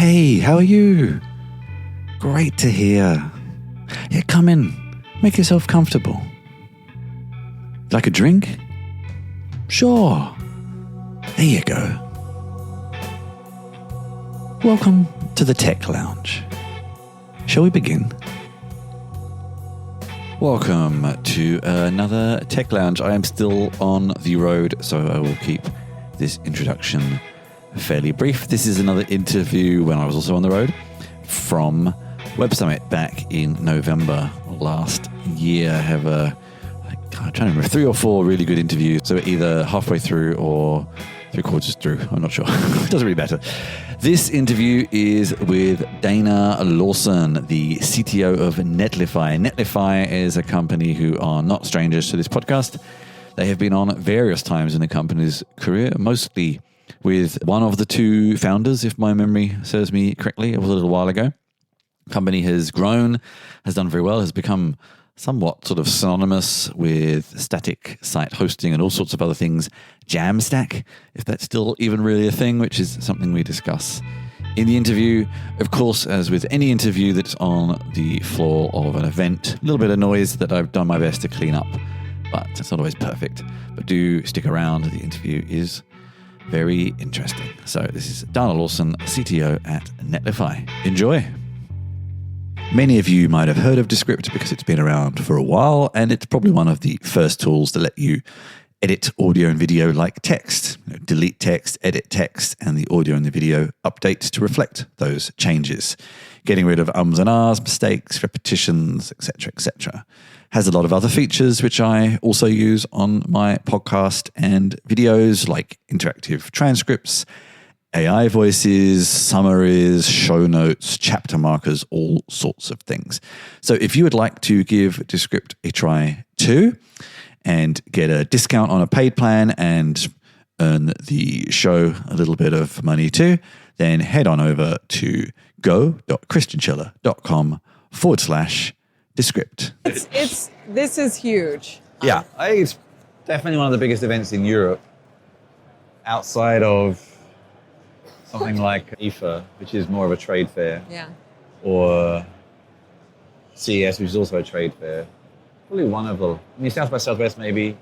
Hey, how are you? Great to hear. Yeah, come in. Make yourself comfortable. Like a drink? Sure. There you go. Welcome to the Tech Lounge. Shall we begin? Welcome to another Tech Lounge. I am still on the road, so I will keep this introduction fairly brief. This is another interview when I was also on the road from Web Summit back in November last year. I have I'm trying to remember, 3 or 4 really good interviews. So either halfway through or 3/4 through. I'm not sure. It doesn't really matter. This interview is with Dana Lawson, the CTO of Netlify. Netlify is a company who are not strangers to this podcast. They have been on various times in the company's career, mostly with one of the 2 founders, if my memory serves me correctly. It was a little while ago. The company has grown, has done very well, has become somewhat sort of synonymous with static site hosting and all sorts of other things. Jamstack, if that's still even really a thing, which is something we discuss in the interview. Of course, as with any interview that's on the floor of an event, a little bit of noise that I've done my best to clean up, but it's not always perfect. But do stick around. The interview is very interesting. So this is Dana Lawson, CTO at Netlify. Enjoy. Many of you might have heard of Descript because it's been around for a while, and it's probably one of the first tools to let you edit audio and video like text. Delete text, edit text, and the audio and the video updates to reflect those changes. Getting rid of ums and ahs, mistakes, repetitions, etc., etc. Has a lot of other features which I also use on my podcast and videos, like interactive transcripts, AI voices, summaries, show notes, chapter markers, all sorts of things. So if you would like to give Descript a try too and get a discount on a paid plan and earn the show a little bit of money too, then head on over to go.christianchiller.com/Descript. This is huge. Yeah, I think it's definitely one of the biggest events in Europe outside of something like IFA, which is more of a trade fair. Yeah. Or CES, which is also a trade fair. Probably one of them. I mean, South by Southwest maybe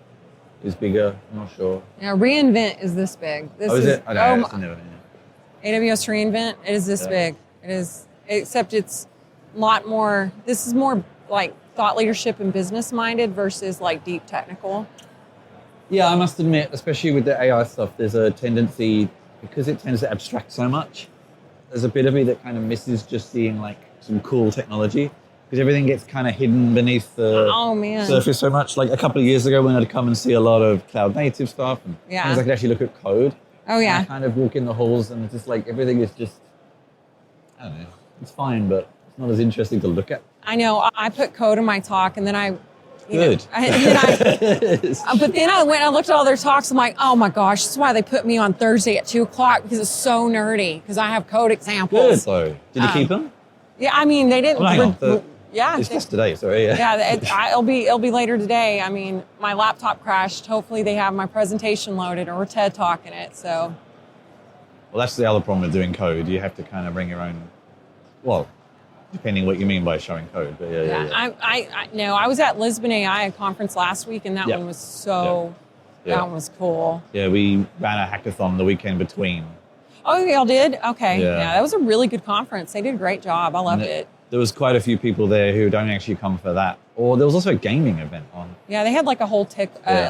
is bigger. I'm not sure. Yeah, reInvent is this big. Is it? I don't know. AWS reInvent, it is this big. It is, except it's a lot more, this is more like thought leadership and business minded versus like deep technical. Yeah, I must admit, especially with the AI stuff, there's a tendency, because it tends to abstract so much, there's a bit of me that kind of misses just seeing like some cool technology, because everything gets kind of hidden beneath the surface so much. Like a couple of years ago when I'd come and see a lot of cloud native stuff and things I could actually look at code. Oh yeah. And I kind of walk in the halls and it's just like everything is just, I don't know, it's fine, but it's not as interesting to look at. I know, I put code in my talk and then Good. But then I went and I looked at all their talks. I'm like, oh my gosh, this is why they put me on Thursday at 2:00 because it's so nerdy. Because I have code examples. Good though. Did you keep them? Yeah, I mean they didn't. It's just today, sorry. Yeah, it'll be later today. I mean, my laptop crashed. Hopefully they have my presentation loaded or TED Talk in it. So. Well, that's the other problem with doing code. You have to kind of bring your own. Well. Depending what you mean by showing code, but yeah. I was at Lisbon AI conference last week, and that one was that one was cool. Yeah, we ran a hackathon the weekend between. Oh, y'all did? Okay. Yeah, that was a really good conference. They did a great job. I loved it. There was quite a few people there who don't actually come for that. Or there was also a gaming event on. Yeah, they had like a whole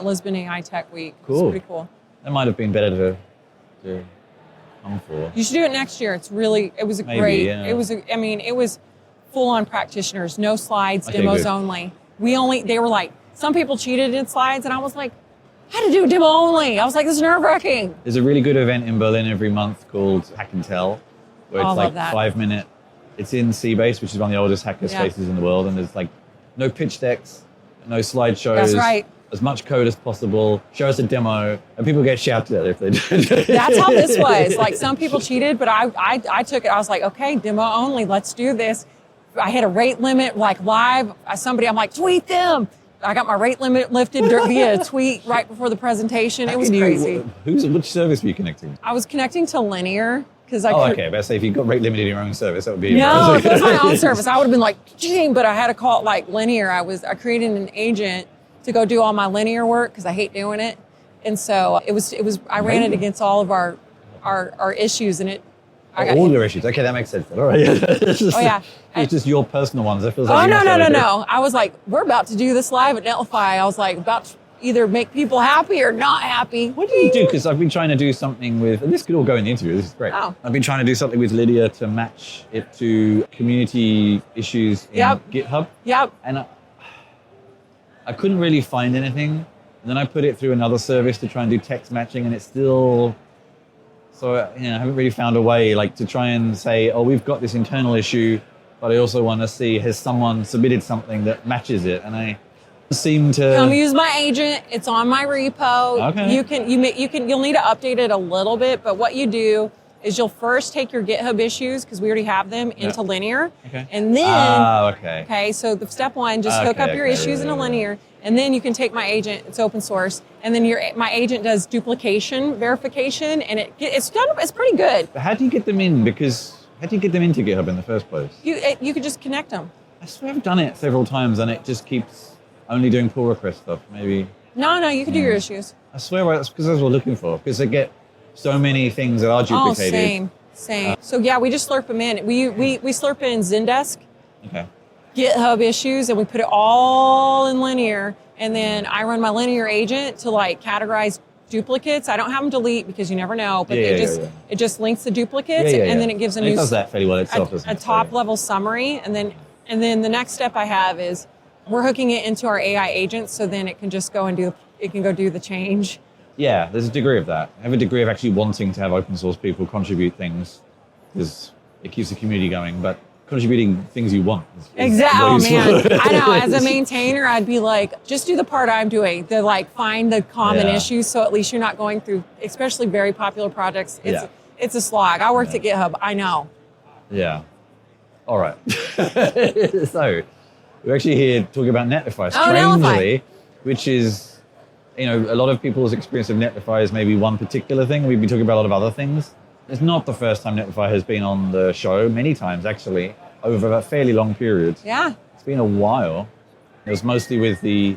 Lisbon AI Tech Week. Cool. It was pretty cool. That might have been better to come for. You should do it next year. It was it was full-on practitioners, no slides, demos only. They were like, some people cheated in slides, and I was like, I had to do demo only. I was like, this is nerve-wracking. There's a really good event in Berlin every month called Hack and Tell, where it's like 5-minute. It's in Seabase, which is one of the oldest hacker spaces in the world, and there's like no pitch decks, no slideshows. That's right. As much code as possible, show us a demo, and people get shouted at if they do. That's how this was. Like some people cheated, but I took it. I was like, okay, demo only, let's do this. I had a rate limit, like live. I'm like, tweet them. I got my rate limit lifted via a tweet right before the presentation. It was crazy. Which service were you connecting? I was connecting to Linear because okay. But say if you got rate limited in your own service, that would be no. If it was my own service, I would have been like, dang. But I had to call it like Linear. I created an agent to go do all my Linear work because I hate doing it, and so it was. I ran it against all of our issues, and it. All your issues. Okay, that makes sense. All right. It's just your personal ones. It feels like no. I was like, we're about to do this live at Netlify. I was like, about to either make people happy or not happy. What do you do? Because I've been trying to do something with, and this could all go in the interview. This is great. Oh. I've been trying to do something with Lydia to match it to community issues in GitHub. Yep. And I couldn't really find anything. And then I put it through another service to try and do text matching, and it's still. So, I haven't really found a way to try and say, oh, we've got this internal issue, but I also want to see, has someone submitted something that matches it? And I seem to... Come use my agent. It's on my repo. Okay. You'll need to update it a little bit, but what you do is you'll first take your GitHub issues, because we already have them, into Linear. Okay. And then... okay. So the step one, just hook up your issues into Linear, and then you can take my agent. It's open source, and then my agent does duplication verification, and it's pretty good. But how do you get them in? Because how do you get them into GitHub in the first place? You could just connect them. I swear I've done it several times, and it just keeps only doing pull request stuff. Maybe. No, you can do your issues. I swear that's because that's what we're looking for. Because they get so many things that are duplicated. Oh, same. So we just slurp them in. We slurp in Zendesk. Okay. GitHub issues, and we put it all in Linear, and then I run my Linear agent to categorize duplicates. I don't have them delete because you never know, but it just links the duplicates, and then it gives it does that fairly well itself, a top level summary, and then the next step I have is we're hooking it into our AI agent, so then it can just go and do the change. Yeah, there's a degree of that. I have a degree of actually wanting to have open source people contribute things because it keeps the community going, but contributing things you want. Exactly. Oh, man. I know. As a maintainer, I'd be like, just do the part I'm doing. To find the common issues, so at least you're not going through, especially very popular projects. It's a slog. I worked at GitHub. I know. Yeah. All right. So we're actually here talking about Netlify, strangely, which is, a lot of people's experience of Netlify is maybe one particular thing. We've been talking about a lot of other things. It's not the first time Netlify has been on the show, many times actually, over a fairly long period. Yeah. It's been a while. It was mostly with the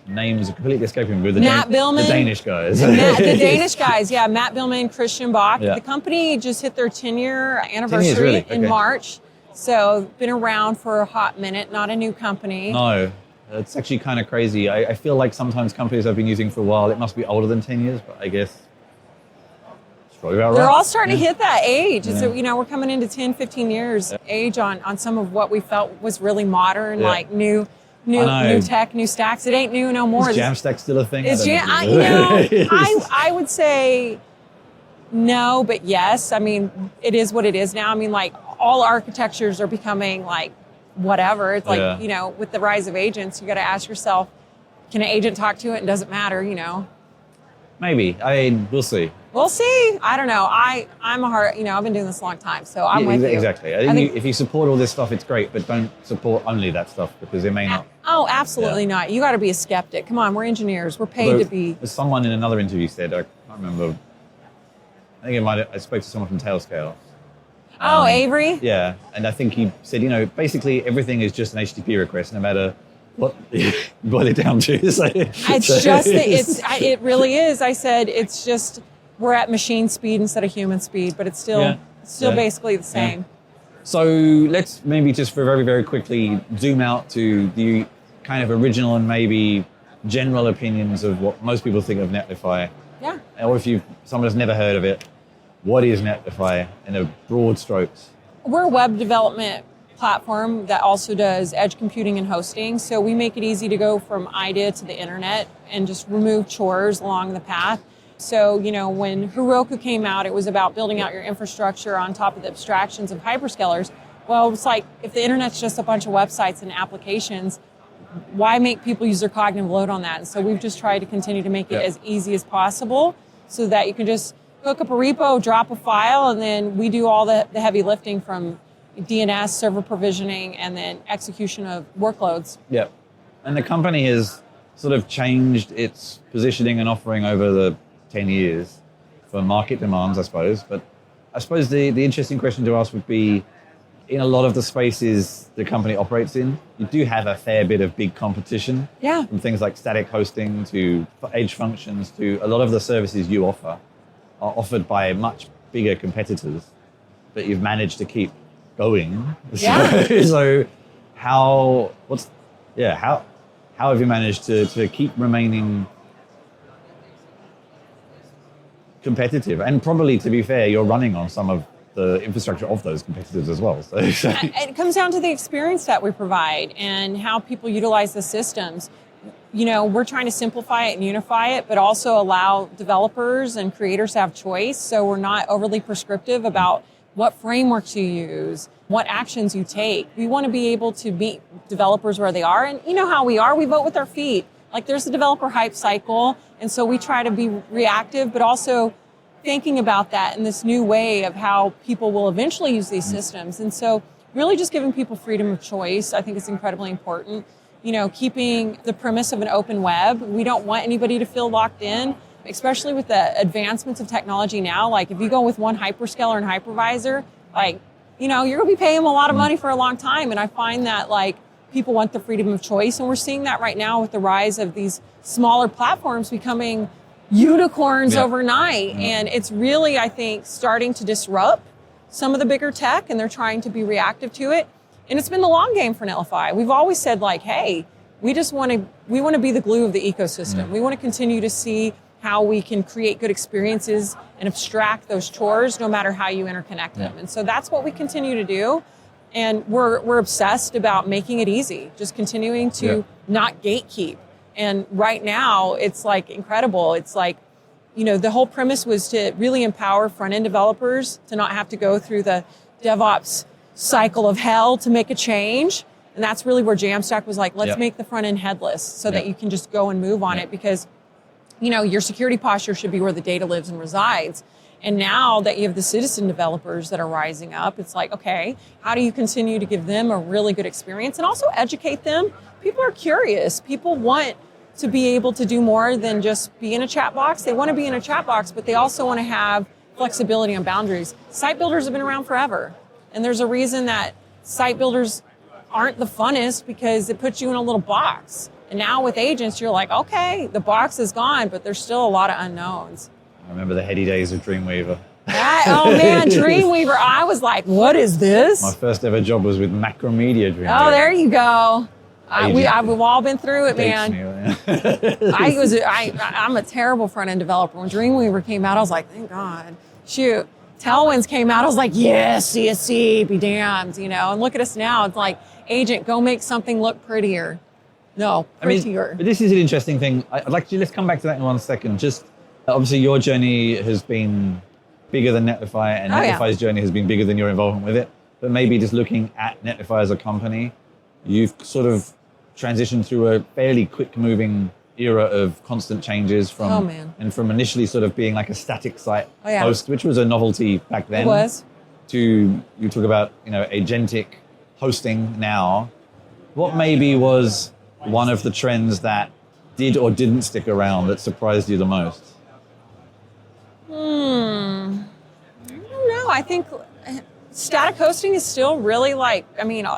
names completely escaping me, with the Danish guys. The Danish guys, Matt Billman, Christian Bach. Yeah. The company just hit their 10-year anniversary in March. So been around for a hot minute, not a new company. No, it's actually kind of crazy. I feel like sometimes companies I've been using for a while, it must be older than 10 years, but I guess... They're all starting to hit that age. Yeah. So, we're coming into 10, 15 years age on some of what we felt was really modern, new tech, new stacks. It ain't new no more. Is Jamstack still a thing? I would say no, but yes. I mean, it is what it is now. I mean, all architectures are becoming whatever. It's with the rise of agents, you got to ask yourself, can an agent talk to it? And does it matter, Maybe. I mean, we'll see. We'll see. I don't know. I'm a hard, I've been doing this a long time, so I'm with you. Exactly. I think if you support all this stuff, it's great, but don't support only that stuff because it may not. Oh, absolutely not. You got to be a skeptic. Come on, we're engineers. We're paid to be. Someone in another interview said, I can't remember. I think I spoke to someone from Tailscale. Oh, Avery? Yeah, and I think he said, basically everything is just an HTTP request, no matter what you boil it down to. It really is. I said it's just. We're at machine speed instead of human speed, but it's still basically the same. Yeah. So let's maybe just very, very quickly zoom out to the kind of original and maybe general opinions of what most people think of Netlify. Yeah. Or if someone has never heard of it, what is Netlify in a broad strokes? We're a web development platform that also does edge computing and hosting. So we make it easy to go from idea to the internet and just remove chores along the path. So, when Heroku came out, it was about building out your infrastructure on top of the abstractions of hyperscalers. Well, it's like, if the internet's just a bunch of websites and applications, why make people use their cognitive load on that? And so we've just tried to continue to make it as easy as possible so that you can just hook up a repo, drop a file, and then we do all the heavy lifting from DNS, server provisioning, and then execution of workloads. Yep. And the company has sort of changed its positioning and offering over the 10 years for market demands, I suppose. But I suppose the interesting question to ask would be, in a lot of the spaces the company operates in, you do have a fair bit of big competition. Yeah. From things like static hosting to edge functions to a lot of the services you offer are offered by much bigger competitors, but you've managed to keep going. Yeah. So how have you managed to keep remaining competitive? And probably, to be fair, you're running on some of the infrastructure of those competitors as well. So. It comes down to the experience that we provide and how people utilize the systems. We're trying to simplify it and unify it, but also allow developers and creators to have choice. So we're not overly prescriptive about what frameworks you use, what actions you take. We want to be able to meet developers where they are. And you know how we are, we vote with our feet. Like there's a developer hype cycle. And so we try to be reactive, but also thinking about that in this new way of how people will eventually use these systems. And so really just giving people freedom of choice, I think is incredibly important. Keeping the premise of an open web. We don't want anybody to feel locked in, especially with the advancements of technology now. Like if you go with one hyperscaler and hypervisor, you're going to be paying them a lot of money for a long time. And I find that people want the freedom of choice. And we're seeing that right now with the rise of these smaller platforms becoming unicorns overnight. And it's really, I think, starting to disrupt some of the bigger tech, and they're trying to be reactive to it. And it's been the long game for Netlify. We've always said hey, we want to be the glue of the ecosystem. We want to continue to see how we can create good experiences and abstract those chores no matter how you interconnect them. And so that's what we continue to do. And we're obsessed about making it easy, just continuing to not gatekeep. And right now, it's incredible. It's the whole premise was to really empower front-end developers to not have to go through the DevOps cycle of hell to make a change. And that's really where Jamstack was let's make the front-end headless so that you can just go and move on it, because your security posture should be where the data lives and resides. And now that you have the citizen developers that are rising up, it's okay, how do you continue to give them a really good experience and also educate them? People are curious. People want to be able to do more than just be in a chat box. They want to be in a chat box, but they also want to have flexibility and boundaries. Site builders have been around forever. And there's a reason that site builders aren't the funnest, because it puts you in a little box. And now with agents, you're okay, the box is gone, but there's still a lot of unknowns. I remember the heady days of Dreamweaver. Oh man, Dreamweaver. I was what is this? My first ever job was with Macromedia Dreamweaver. Oh, there you go. We've all been through it, man. I'm a terrible front-end developer. When Dreamweaver came out, I was thank God. Shoot. Tailwinds came out, I was yes, CSC, be damned, and look at us now. It's agent, go make something look prettier. No, prettier. But this is an interesting thing. I'd like to, let's come back to that in 1 second. Just, obviously your journey has been bigger than Netlify, and Netlify's journey has been bigger than your involvement with it. But maybe just looking at Netlify as a company, you've sort of transitioned through a fairly quick moving era of constant changes from initially sort of being a static site host, which was a novelty back then. It was. To, you talk about, agentic hosting now. What maybe was one of the trends that did or didn't stick around that surprised you the most? I don't know. I think static hosting is still really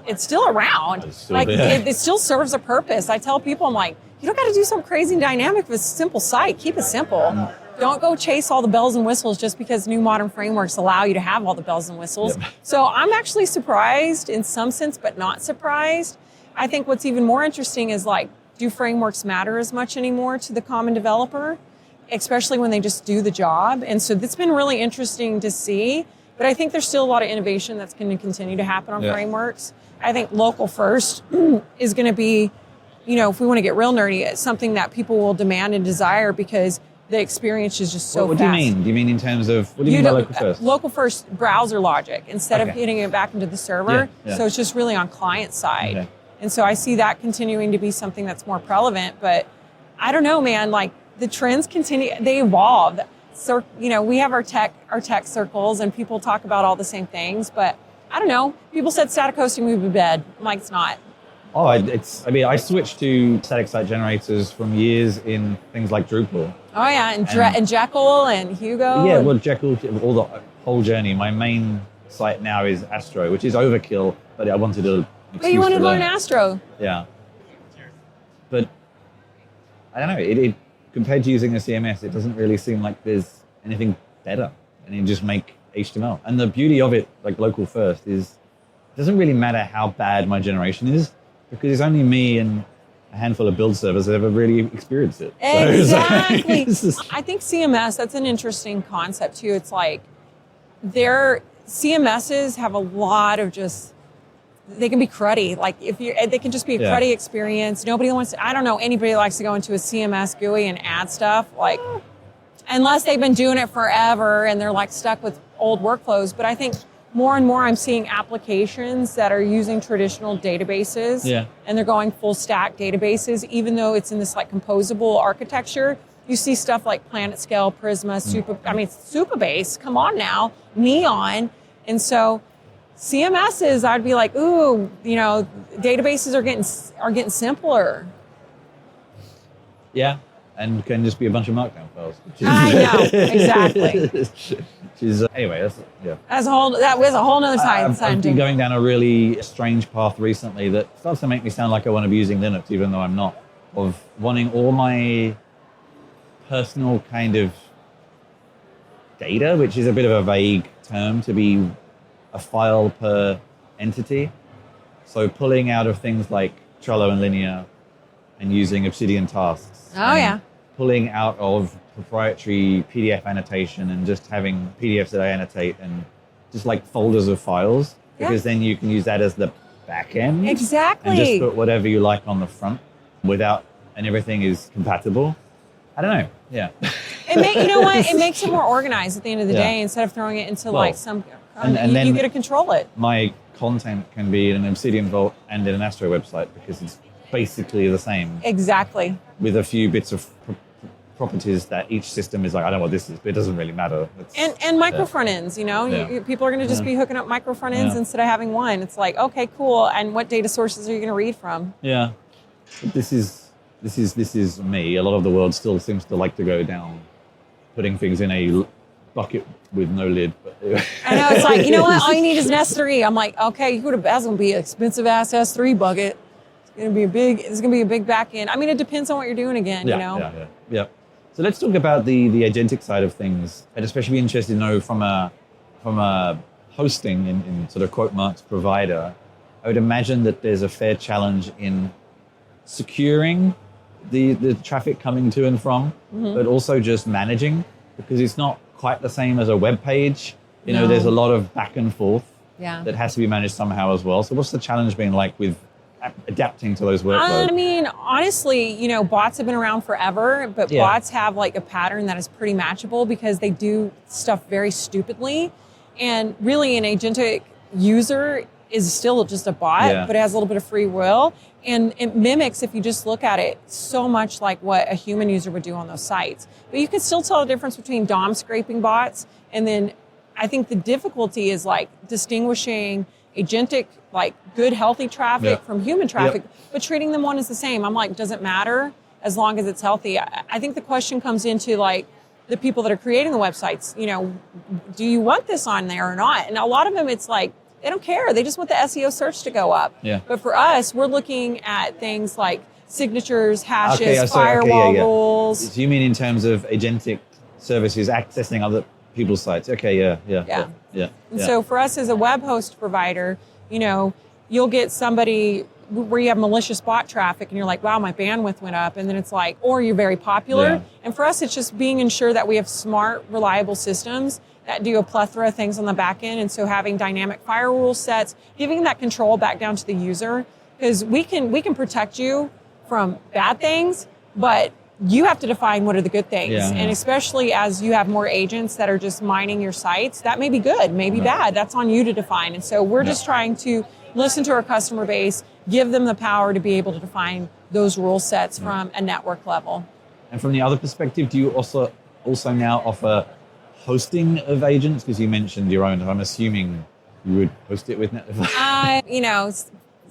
it's still around. It's still it still serves a purpose. I tell people, I'm you don't got to do something crazy and dynamic with a simple site. Keep it simple. Don't go chase all the bells and whistles just because new modern frameworks allow you to have all the bells and whistles. So I'm actually surprised in some sense, but not surprised. I think what's even more interesting is do frameworks matter as much anymore to the common developer, especially when they just do the job? And so that's been really interesting to see. But I think there's still a lot of innovation that's going to continue to happen on frameworks. I think local first is going to be, if we want to get real nerdy, it's something that people will demand and desire because the experience is just so what fast. What do you mean? Do you mean in terms of, what do you mean by local first? Local first browser logic instead of hitting it back into the server. So it's just really on client side. And so I see that continuing to be something that's more prevalent. But I don't know, man, the trends continue, they evolve. So, we have our tech circles and people talk about all the same things, but I don't know. People said static hosting moved to bed. I'm it's not. Oh, I switched to static site generators from years in things like Drupal. Oh yeah, and Jekyll and Hugo. Yeah, well, Jekyll, all the whole journey. My main site now is Astro, which is overkill, but I wanted to. But you wanted to learn Astro. Yeah. But I don't know. It compared to using a CMS, it doesn't really seem like there's anything better. And you just make HTML. And the beauty of it, like local first, is it doesn't really matter how bad my generation is, because it's only me and a handful of build servers that ever really experienced it. Exactly. I think CMS, that's an interesting concept too. It's like CMSs have a lot of they can be cruddy. Like they can just be a cruddy experience. Nobody wants to, I don't know anybody likes to go into a CMS GUI and add stuff, like unless they've been doing it forever and they're like stuck with old workflows. But I think more and more I'm seeing applications that are using traditional databases and they're going full stack databases, even though it's in this like composable architecture. You see stuff like PlanetScale, Prisma, Supabase, come on now, Neon. And so CMSs, I'd be like, ooh, databases are getting simpler. Yeah, and can just be a bunch of markdown files. I know, exactly. Anyway, that was a whole nother side. I've been going down a really strange path recently that starts to make me sound like I want to be using Linux, even though I'm not, of wanting all my personal kind of data, which is a bit of a vague term, to be a file per entity. So pulling out of things like Trello and Linear and using Obsidian tasks. Oh, yeah. Pulling out of proprietary PDF annotation and just having PDFs that I annotate and just like folders of files, because then you can use that as the back end. Exactly. And just put whatever you like on the front and everything is compatible. I don't know. Yeah. It makes it more organized at the end of the day, instead of throwing it into like some, and then you get to control it. My content can be in an Obsidian Vault and in an Astro website because it's basically the same. Exactly. With a few bits of properties that each system is like, I don't know what this is, but it doesn't really matter. And micro front ends, people are going to just be hooking up micro front ends instead of having one. It's like, okay, cool. And what data sources are you going to read from? Yeah. But this is me. A lot of the world still seems to like to go down putting things in a bucket with no lid. But I know, it's like, all you need is an S3. I'm like, okay, that's going to be an expensive ass S3 bucket. It's going to be a big back end. I mean, it depends on what you're doing again, Yeah. So let's talk about the agentic side of things. I'd especially be interested to know from a hosting in sort of quote marks provider. I would imagine that there's a fair challenge in securing the traffic coming to and from, but also just managing, because it's not quite the same as a web page. There's a lot of back and forth that has to be managed somehow as well. So what's the challenge been like with adapting to those workloads? I mean, honestly, bots have been around forever, but bots have like a pattern that is pretty matchable because they do stuff very stupidly. And really an agentic user is still just a bot, but it has a little bit of free will. And it mimics, if you just look at it, so much like what a human user would do on those sites. But you can still tell the difference between DOM scraping bots. And then I think the difficulty is like distinguishing agentic, like good, healthy traffic from human traffic, but treating them one as the same. I'm like, does it matter as long as it's healthy? I think the question comes into like the people that are creating the websites, do you want this on there or not? And a lot of them, it's like, they don't care. They just want the SEO search to go up. Yeah. But for us, we're looking at things like signatures, hashes, firewall rules. So you mean in terms of agentic services accessing other people's sites? Okay, yeah. And so for us as a web host provider, you'll get somebody where you have malicious bot traffic and you're like, wow, my bandwidth went up. And then it's like, or you're very popular. Yeah. And for us, it's just being ensured that we have smart, reliable systems that do a plethora of things on the back end. And so having dynamic firewall sets, giving that control back down to the user, because we can protect you from bad things, but you have to define what are the good things. Yeah. And especially as you have more agents that are just mining your sites, that may be good, may be bad. That's on you to define. And so we're just trying to listen to our customer base, give them the power to be able to define those rule sets from a network level. And from the other perspective, do you also now offer hosting of agents? Because you mentioned your own. I'm assuming you would host it with Netlify.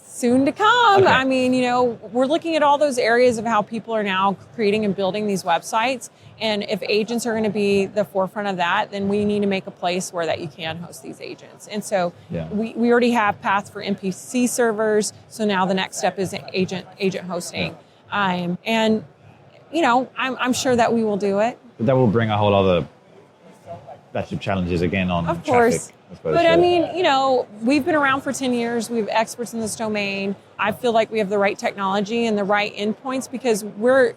soon to come. Okay. I mean, we're looking at all those areas of how people are now creating and building these websites. And if agents are going to be the forefront of that, then we need to make a place where that you can host these agents. And so we already have paths for MPC servers. So now the next step is agent hosting. I'm sure that we will do it. But that will bring a whole other batch of challenges again on of course. traffic. I suppose, but I mean, we've been around for 10 years. We have experts in this domain. I feel like we have the right technology and the right endpoints because we're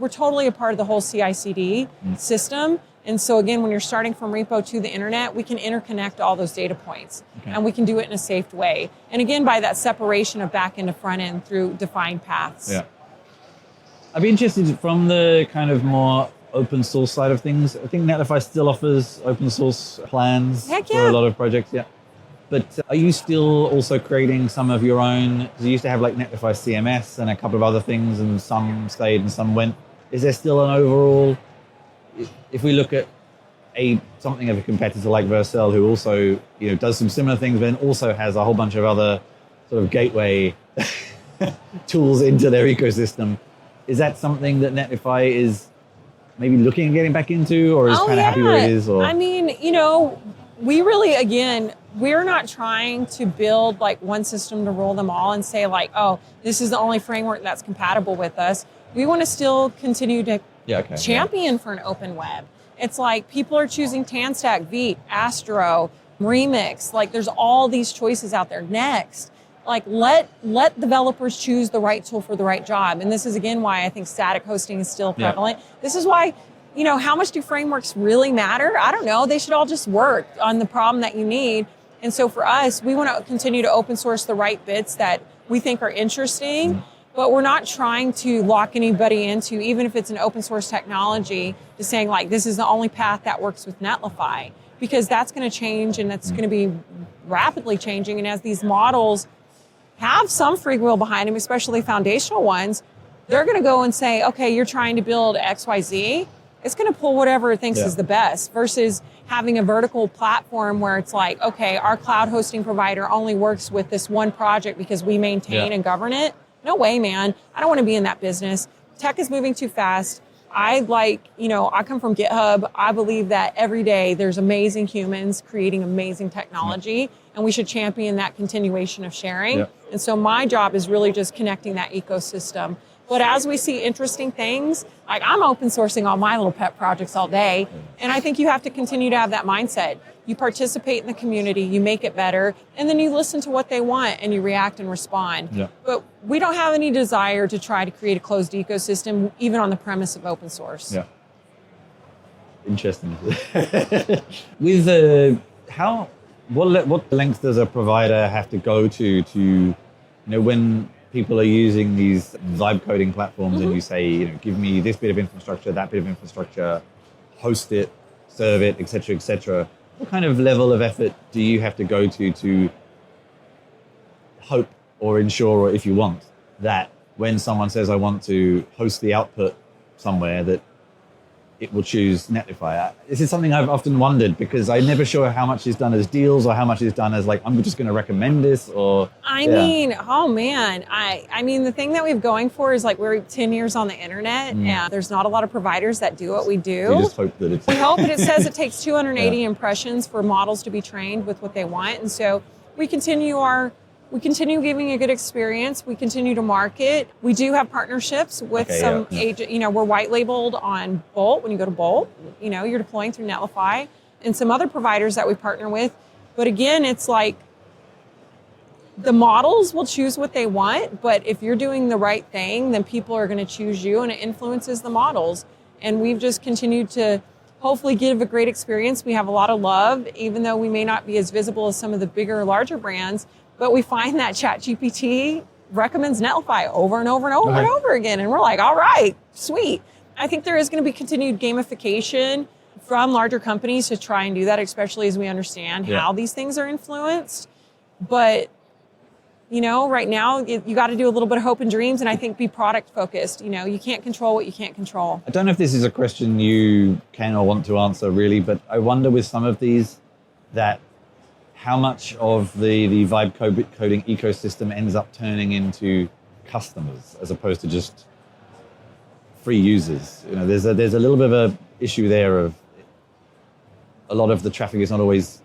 totally a part of the whole CI/CD system. And so again, when you're starting from repo to the internet, we can interconnect all those data points and we can do it in a safe way. And again, by that separation of back end to front end through defined paths. Yeah. I'd be interested from the kind of more open source side of things. I think Netlify still offers open source plans for a lot of projects. Yeah. But are you still also creating some of your own? Because you used to have like Netlify CMS and a couple of other things, and some stayed and some went. Is there still an overall? If we look at something of a competitor like Vercel, who also does some similar things, but then also has a whole bunch of other sort of gateway tools into their ecosystem, is that something that Netlify is maybe looking at getting back into, or is kind of happy where it is? Or? I mean, we really, again, we're not trying to build like one system to rule them all and say like, oh, this is the only framework that's compatible with us. We want to still continue to champion for an open web. It's like people are choosing Tanstack, Veet, Astro, Remix. Like there's all these choices out there. Next. Like let developers choose the right tool for the right job. And this is again why I think static hosting is still prevalent. This is why, how much do frameworks really matter? I don't know. They should all just work on the problem that you need. And so for us, we want to continue to open source the right bits that we think are interesting, but we're not trying to lock anybody into, even if it's an open source technology, to saying like, this is the only path that works with Netlify, because that's going to change and that's going to be rapidly changing. And as these models have some free will behind them, especially foundational ones, they're going to go and say, okay, you're trying to build XYZ. It's going to pull whatever it thinks is the best versus having a vertical platform where it's like, okay, our cloud hosting provider only works with this one project because we maintain and govern it. No way, man. I don't want to be in that business. Tech is moving too fast. I come from GitHub. I believe that every day there's amazing humans creating amazing technology, and we should champion that continuation of sharing. Yeah. And so my job is really just connecting that ecosystem. But as we see interesting things, like I'm open sourcing all my little pet projects all day, and I think you have to continue to have that mindset. You participate in the community, you make it better, and then you listen to what they want and you react and respond. Yeah. But we don't have any desire to try to create a closed ecosystem, even on the premise of open source. Yeah. Interesting. With what length does a provider have to go to when people are using these vibe coding platforms and you say, give me this bit of infrastructure, that bit of infrastructure, host it, serve it, et cetera, what kind of level of effort do you have to go to hope or ensure, or if you want, that when someone says, I want to host the output somewhere, that it will choose Netlify? This is something I've often wondered, because I'm never sure how much is done as deals or how much is done as like, I'm just going to recommend this, or... I mean, oh man. I mean, the thing that we have going for is like we're 10 years on the internet and there's not a lot of providers that do what we do. We just hope that it's... We hope, but it says it takes 280 impressions for models to be trained with what they want. And so we continue giving a good experience. We continue to market. We do have partnerships with agent. We're white labeled on Bolt. When you go to Bolt, you're deploying through Netlify and some other providers that we partner with. But again, it's like the models will choose what they want. But if you're doing the right thing, then people are going to choose you, and it influences the models. And we've just continued to hopefully give a great experience. We have a lot of love, even though we may not be as visible as some of the bigger, larger brands. But we find that ChatGPT recommends Netlify over and over and over and over again. And we're like, all right, sweet. I think there is going to be continued gamification from larger companies to try and do that, especially as we understand how these things are influenced. But, right now, you got to do a little bit of hope and dreams, and I think be product focused. You can't control what you can't control. I don't know if this is a question you can or want to answer really, but I wonder with some of these that how much of the vibe coding ecosystem ends up turning into customers as opposed to just free users. You know, there's a little bit of a issue there of a lot of the traffic is not always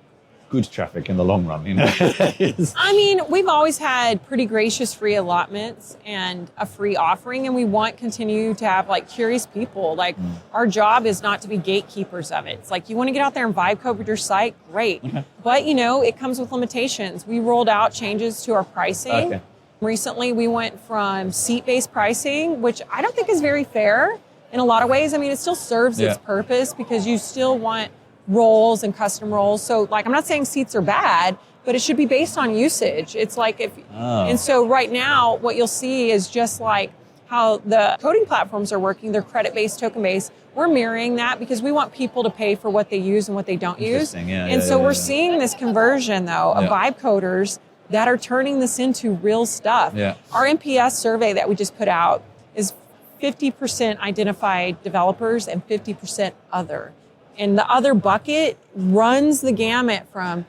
good traffic in the long run, you know. I mean, we've always had pretty gracious free allotments and a free offering, and we want continue to have like curious people. Like our job is not to be gatekeepers of it. It's like you want to get out there and vibe code with your site, great. Okay. But you know, it comes with limitations. We rolled out changes to our pricing. Okay. Recently, we went from seat-based pricing, which I don't think is very fair in a lot of ways. I mean, it still serves its purpose because you still want roles and custom roles. So like, I'm not saying seats are bad, but it should be based on usage. It's like and so right now what you'll see is just like how the coding platforms are working, they're credit-based, token-based. We're mirroring that because we want people to pay for what they use and what they don't use. We're seeing this conversion though of vibe coders that are turning this into real stuff. Our NPS survey that we just put out is 50% identified developers and 50% other. And the other bucket runs the gamut from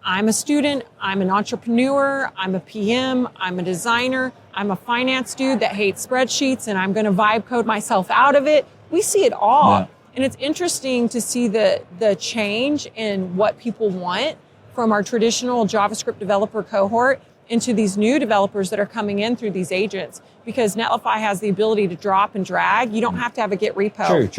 I'm a student, I'm an entrepreneur, I'm a PM, I'm a designer, I'm a finance dude that hates spreadsheets and I'm going to vibe code myself out of it. We see it all. And it's interesting to see the change in what people want from our traditional JavaScript developer cohort into these new developers that are coming in through these agents, because Netlify has the ability to drop and drag. You don't have to have a Git repo.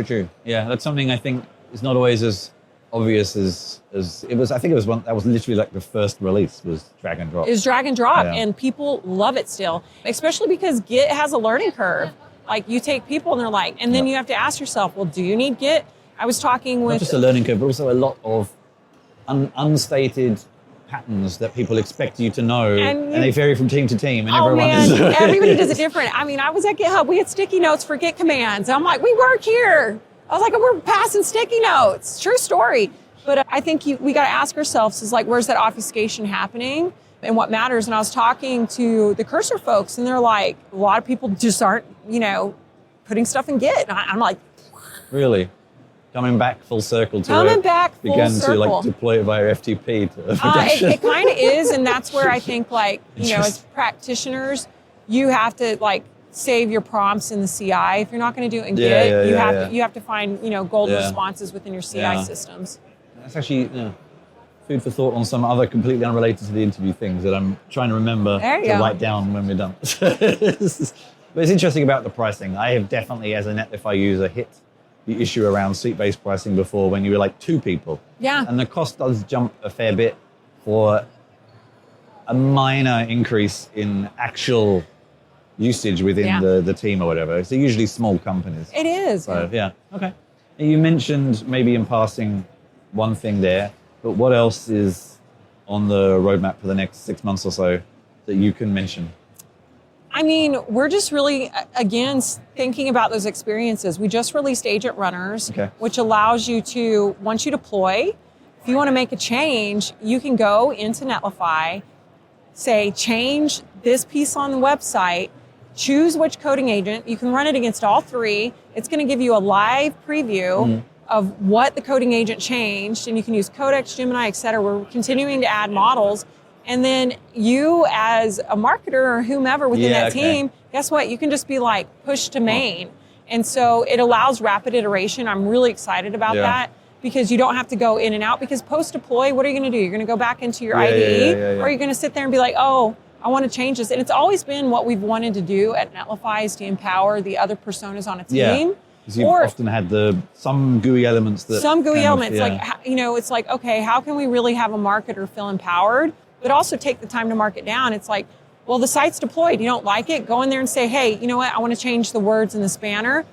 True. Yeah, that's something I think is not always as obvious as it was. I think it was one that was literally like the first release was drag and drop. It was drag and drop, and people love it still, especially because Git has a learning curve. Like you take people and they're like, and then you have to ask yourself, well, do you need Git? I was talking with... Not just a learning curve, but also a lot of unstated patterns that people expect you to know, and they vary from team to team, and everybody does it different. I mean, I was at GitHub, we had sticky notes for Git commands. I'm like, we work here. I was like, we're passing sticky notes. True story. But I think we got to ask ourselves is like, where's that obfuscation happening and what matters? And I was talking to the Cursor folks and they're like, a lot of people just aren't, putting stuff in Git. And I'm like, really? Coming back full circle to began to like deploy it via FTP to production. It kind of is, and that's where I think as practitioners, you have to save your prompts in the CI. If you're not going to do it in Git, you have to find golden responses within your CI systems. That's actually food for thought on some other completely unrelated to the interview things that I'm trying to remember to write down when we're done. But it's interesting about the pricing. I have definitely, as a Netlify user, hit the issue around seat-based pricing before when you were like two people. Yeah. And the cost does jump a fair bit for a minor increase in actual usage within the team or whatever. It's usually small companies. It is. So, okay. And you mentioned maybe in passing one thing there, but what else is on the roadmap for the next 6 months or so that you can mention? I mean, we're just really, again, thinking about those experiences. We just released Agent Runners, which allows you to, once you deploy, if you want to make a change, you can go into Netlify, say, change this piece on the website, choose which coding agent. You can run it against all three. It's going to give you a live preview of what the coding agent changed, and you can use Codex, Gemini, et cetera. We're continuing to add models. And then you as a marketer or whomever within that team, guess what? You can just be like, push to main. And so it allows rapid iteration. I'm really excited about that because you don't have to go in and out, because post-deploy, what are you going to do? You're going to go back into your IDE or you're going to sit there and be like, oh, I want to change this. And it's always been what we've wanted to do at Netlify is to empower the other personas on a team. Because you've often had some GUI elements that... Some GUI elements. It's like, okay, how can we really have a marketer feel empowered, but also take the time to mark it down? It's like, well, the site's deployed. You don't like it? Go in there and say, hey, you know what? I want to change the words in the spanner.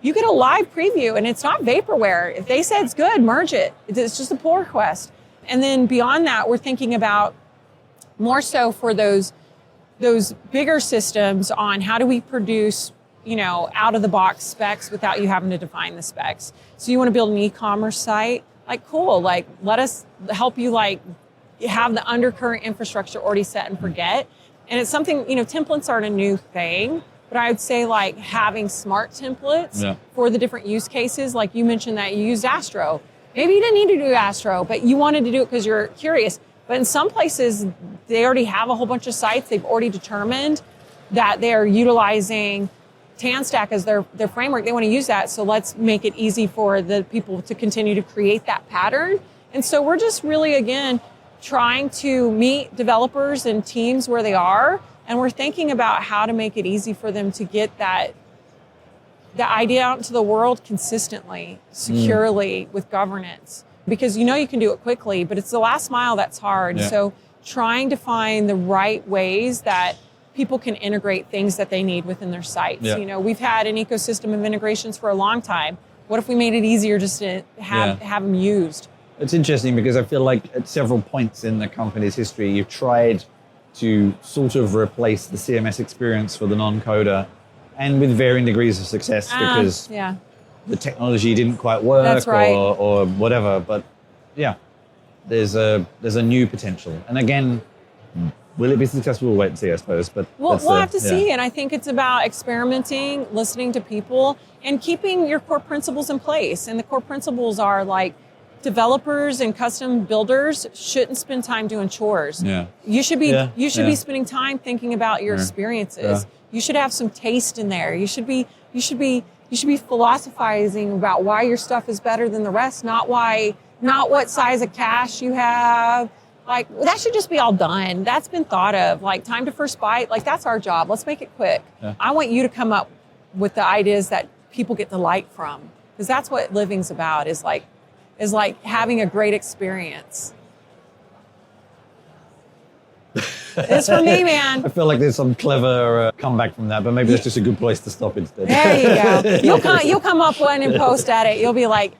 You get a live preview, and it's not vaporware. If they said it's good, merge it. It's just a pull request. And then beyond that, we're thinking about more so for those bigger systems on how do we produce, out-of-the-box specs without you having to define the specs. So you want to build an e-commerce site? Cool. Let us help you, have the undercurrent infrastructure already set and forget. And it's something, templates aren't a new thing, but I would say having smart templates for the different use cases. Like you mentioned that you used Astro. Maybe you didn't need to do Astro, but you wanted to do it because you're curious. But in some places, they already have a whole bunch of sites. They've already determined that they're utilizing TanStack as their framework. They want to use that. So let's make it easy for the people to continue to create that pattern. And so we're just really, again, trying to meet developers and teams where they are. And we're thinking about how to make it easy for them to get the idea out into the world consistently, securely, with governance. Because you can do it quickly, but it's the last mile that's hard. Yeah. So trying to find the right ways that people can integrate things that they need within their sites. Yeah. We've had an ecosystem of integrations for a long time. What if we made it easier just to have them used? It's interesting because I feel like at several points in the company's history, you've tried to sort of replace the CMS experience for the non-coder, and with varying degrees of success because the technology didn't quite work. That's right. or whatever. But yeah, there's a new potential. And again, will it be successful? We'll wait and see, I suppose. But we'll have to see. And I think it's about experimenting, listening to people, and keeping your core principles in place. And the core principles are like, developers and custom builders shouldn't spend time doing chores. Yeah. You should be be spending time thinking about your experiences. Yeah. You should have some taste in there. You should be philosophizing about why your stuff is better than the rest, not what size of cache you have. Like, that should just be all done. That's been thought of. Like, time to first byte, like, that's our job. Let's make it quick. Yeah. I want you to come up with the ideas that people get delight from, because that's what living's about, is like having a great experience. It's for me, man. I feel like there's some clever comeback from that, but maybe that's just a good place to stop instead. There you go. You'll come up one and post at it. You'll be like,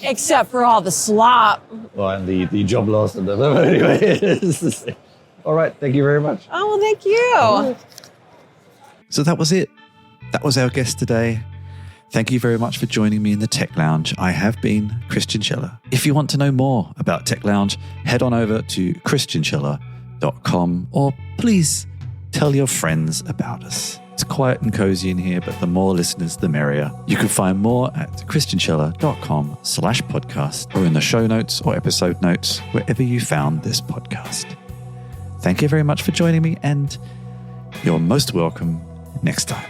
except for all the slop. Well, and the job loss and anyway. All right, thank you very much. Oh, well, thank you. So that was it. That was our guest today. Thank you very much for joining me in the Tech Lounge. I have been Christian Schiller. If you want to know more about Tech Lounge, head on over to christianschiller.com, or please tell your friends about us. It's quiet and cozy in here, but the more listeners, the merrier. You can find more at christianschiller.com/podcast, or in the show notes or episode notes, wherever you found this podcast. Thank you very much for joining me, and you're most welcome next time.